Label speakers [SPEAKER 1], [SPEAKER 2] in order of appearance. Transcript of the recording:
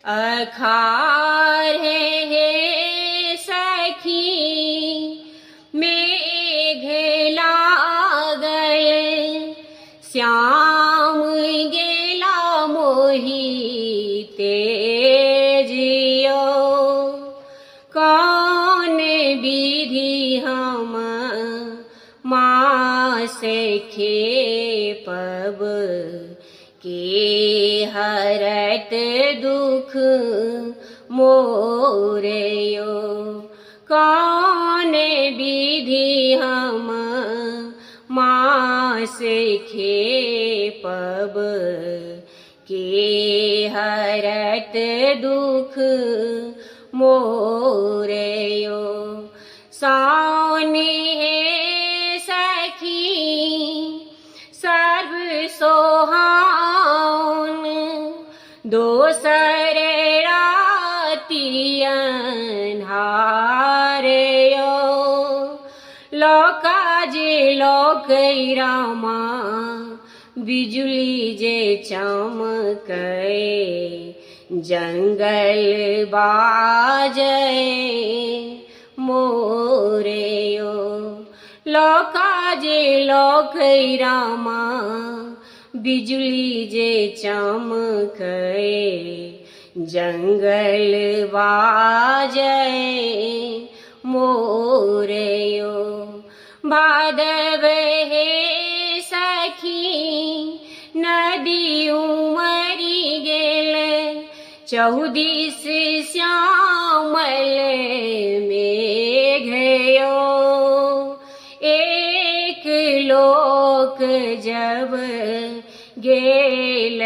[SPEAKER 1] अखार हे सखी मेघ लागल श्याम गेला मोहि तेजियो कौन विधि हम मासे खेपब के हरत दुख मोरयो कौन विधि हम मास खेपब के हरत दुख मोरयो सावनी है सखी सर्व सोहान दोसर राति अन्हारयो लोकाजे लोकै रामा बिजुली जे चमकै जंगल बाजै मोरयो लोकाजे लोकै रामा बिजुली जे चमकै जंगल बाजै मोरयो भादव हे सखी नदी उमरि गेल चौदिस श्यामल मेघयो एक लोक जब गेल